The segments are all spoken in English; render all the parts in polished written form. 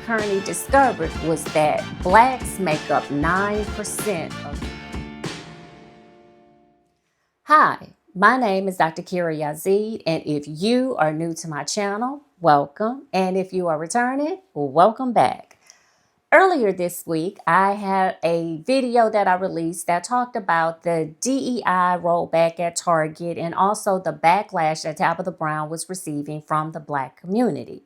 Kearney discovered was that blacks make up 9% of... Hi, my name is Dr. Carey Yazeed, and if you are new to my channel, welcome. And if you are returning, welcome back. Earlier this week, I had a video that I released that talked about the DEI rollback at Target and also the backlash that Tabitha Brown was receiving from the Black community.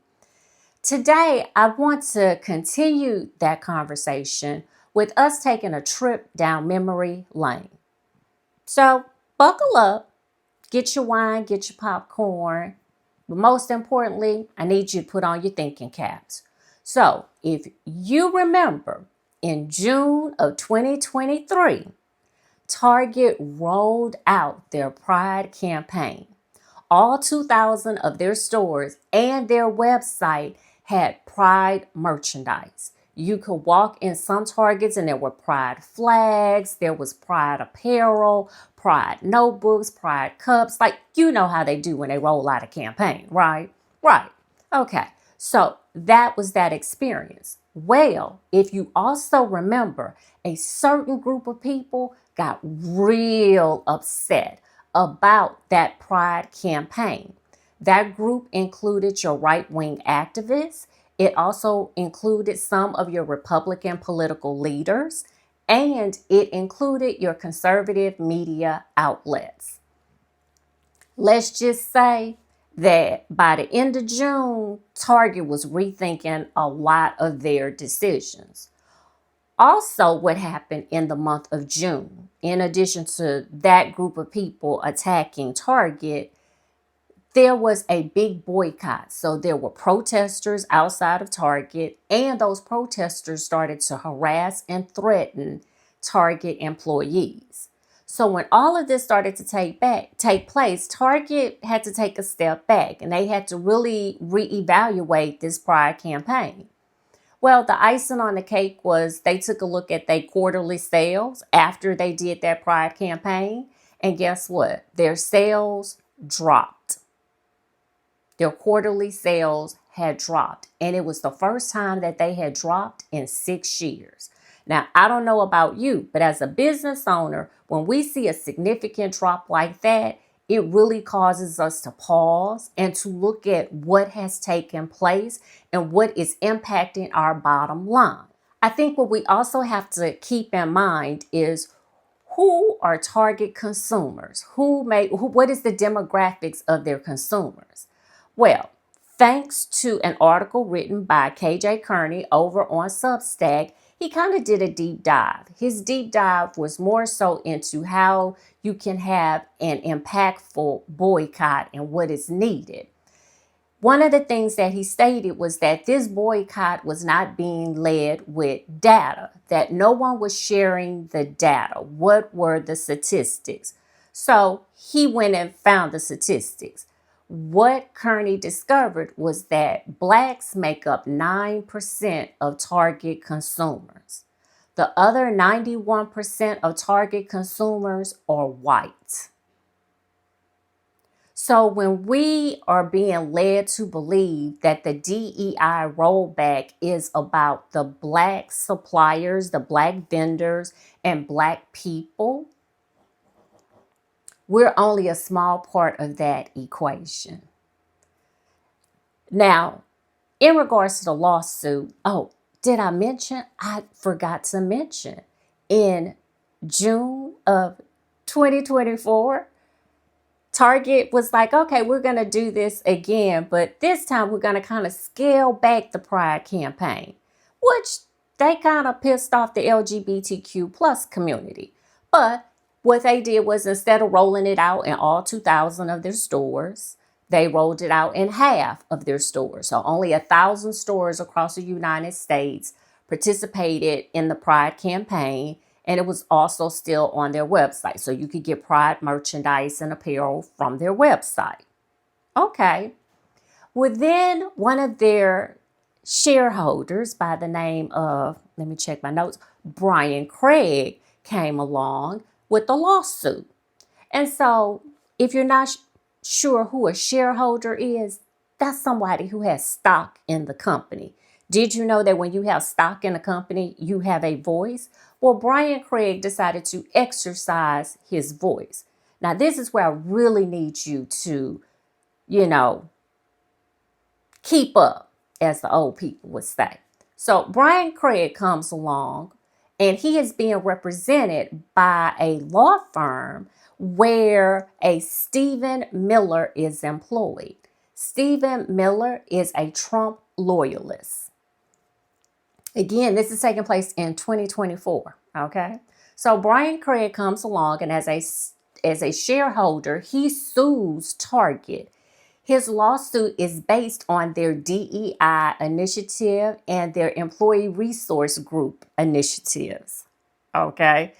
Today, I want to continue that conversation with us taking a trip down memory lane. So buckle up, get your wine, get your popcorn, but most importantly, I need you to put on your thinking caps. So if you remember, in June of 2023, Target rolled out their Pride campaign. All 2,000 of their stores and their website had Pride merchandise. You could walk in some Targets and there were Pride flags, there was Pride apparel, Pride notebooks, Pride cups. Like, you know how they do when they roll out a campaign, right? Right. Okay. So that was that experience. Well, if you also remember, a certain group of people got real upset about that Pride campaign. That group included your right-wing activists. It also included some of your Republican political leaders, and it included your conservative media outlets. Let's just say that by the end of June, Target was rethinking a lot of their decisions. Also, what happened in the month of June, in addition to that group of people attacking Target, there was a big boycott. So there were protesters outside of Target, and those protesters started to harass and threaten Target employees. So when all of this started to take place, Target had to take a step back, and they had to really reevaluate this Pride campaign. Well, the icing on the cake was they took a look at their quarterly sales after they did that Pride campaign. And guess what? Their sales dropped. Their quarterly sales had dropped. And it was the first time that they had dropped in 6 years. Now, I don't know about you, but as a business owner, when we see a significant drop like that, it really causes us to pause and to look at what has taken place and what is impacting our bottom line. I think what we also have to keep in mind is who are target consumers? What is the demographics of their consumers? Well, thanks to an article written by KJ Kearney over on Substack, he kind of did a deep dive. His deep dive was more so into how you can have an impactful boycott and what is needed. One of the things that he stated was that this boycott was not being led with data, that no one was sharing the data. What were the statistics? So he went and found the statistics. What Kearney discovered was that blacks make up 9% of Target consumers. The other 91% of Target consumers are white. So when we are being led to believe that the DEI rollback is about the black suppliers, the black vendors, and black people, we're only a small part of that equation. Now, in regards to the lawsuit, did I mention? I forgot to mention. In June of 2024, Target was like, okay, we're going to do this again, but this time we're going to kind of scale back the Pride campaign, which they kind of pissed off the LGBTQ plus community. But what they did was, instead of rolling it out in all 2,000 of their stores, they rolled it out in half of their stores. So only 1,000 stores across the United States participated in the Pride campaign, and it was also still on their website. So you could get Pride merchandise and apparel from their website. Okay. Well, then one of their shareholders by the name of, let me check my notes, Brian Craig, came along with the lawsuit. And so if you're not sure who a shareholder is, that's somebody who has stock in the company. Did you know that when you have stock in a company, you have a voice? Well, Brian Craig decided to exercise his voice. Now, this is where I really need you to, you know, keep up, as the old people would say. So Brian Craig comes along and he is being represented by a law firm where a Stephen Miller is employed. Stephen Miller is a Trump loyalist. Again, this is taking place in 2024, okay? So Brian Craig comes along and as a shareholder, he sues Target. His lawsuit is based on their DEI initiative and their employee resource group initiatives. Okay.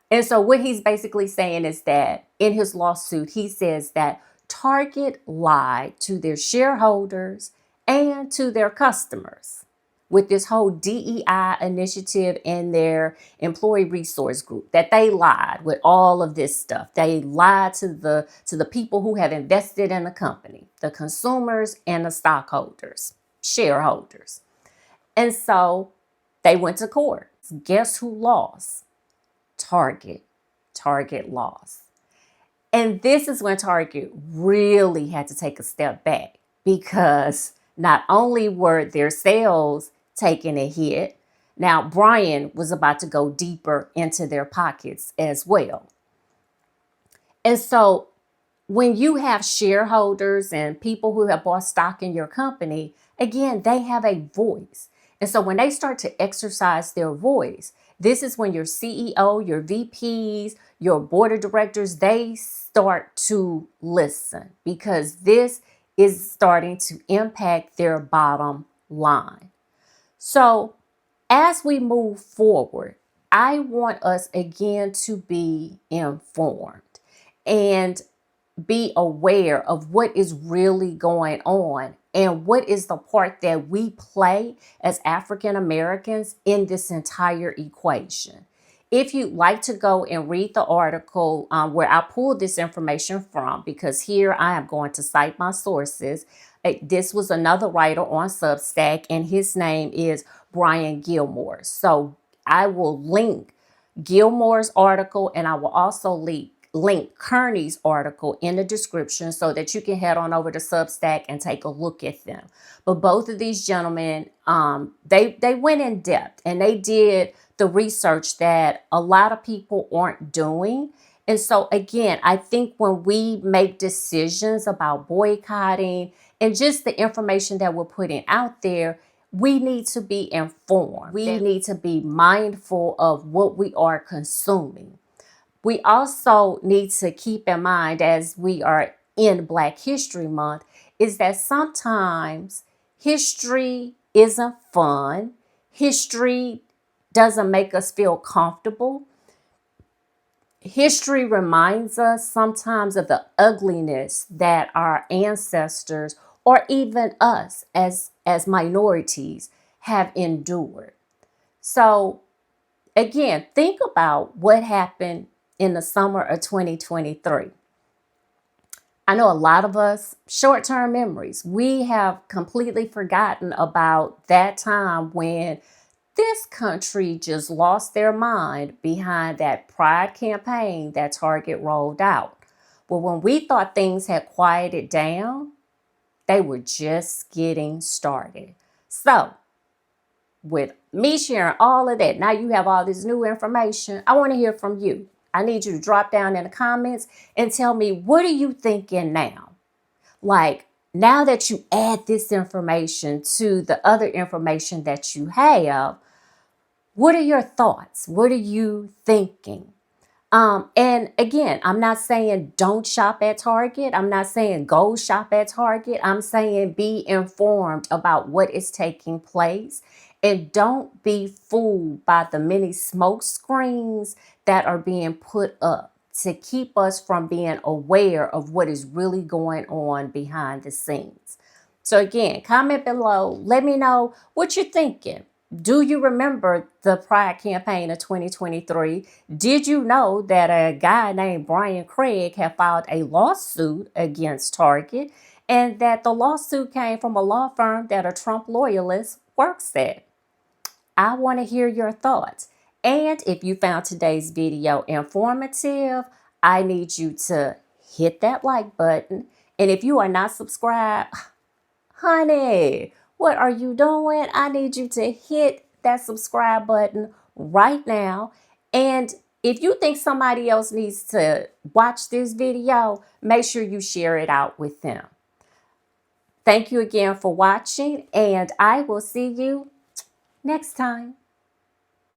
And so what he's basically saying is that in his lawsuit, he says that Target lied to their shareholders and to their customers with this whole DEI initiative and their employee resource group, that they lied with all of this stuff. They lied to the people who have invested in the company, the consumers and the stockholders, shareholders. And so they went to court. Guess who lost? Target. Target lost. And this is when Target really had to take a step back because not only were their sales taking a hit, now Brian was about to go deeper into their pockets as well. And so when you have shareholders and people who have bought stock in your company, again, they have a voice. And so when they start to exercise their voice, this is when your CEO, your VPs, your board of directors, they start to listen because this is starting to impact their bottom line. So as we move forward, I want us again to be informed and be aware of what is really going on and what is the part that we play as African Americans in this entire equation. If you'd like to go and read the article where I pulled this information from, because here I am going to cite my sources. This was another writer on Substack, and his name is Brian Gilmore. So I will link Gilmore's article, and I will also link Kearney's article in the description so that you can head on over to Substack and take a look at them. But both of these gentlemen, they went in depth and they did the research that a lot of people aren't doing. And so again, I think when we make decisions about boycotting and just the information that we're putting out there, we need to be informed. We need to be mindful of what we are consuming. We also need to keep in mind, as we are in Black History Month, is that sometimes history isn't fun. History doesn't make us feel comfortable. History reminds us sometimes of the ugliness that our ancestors or even us as minorities have endured. So again, think about what happened in the summer of 2023. I know a lot of us, short-term memories, we have completely forgotten about that time when this country just lost their mind behind that pride campaign that Target rolled out. But when we thought things had quieted down, they were just getting started. So with me sharing all of that, now you have all this new information. I want to hear from you. I need you to drop down in the comments and tell me, what are you thinking now? Like, now that you add this information to the other information that you have, what are your thoughts? What are you thinking? And again, I'm not saying don't shop at Target. I'm not saying go shop at Target. I'm saying be informed about what is taking place. And don't be fooled by the many smoke screens that are being put up to keep us from being aware of what is really going on behind the scenes. So again, comment below. Let me know what you're thinking. Do you remember the Pride campaign of 2023? Did you know that a guy named Brian Craig had filed a lawsuit against Target and that the lawsuit came from a law firm that are Trump loyalists works at? I want to hear your thoughts. And if you found today's video informative, I need you to hit that like button. And if you are not subscribed, honey, what are you doing? I need you to hit that subscribe button right now. And if you think somebody else needs to watch this video, make sure you share it out with them. Thank you again for watching, and I will see you next time.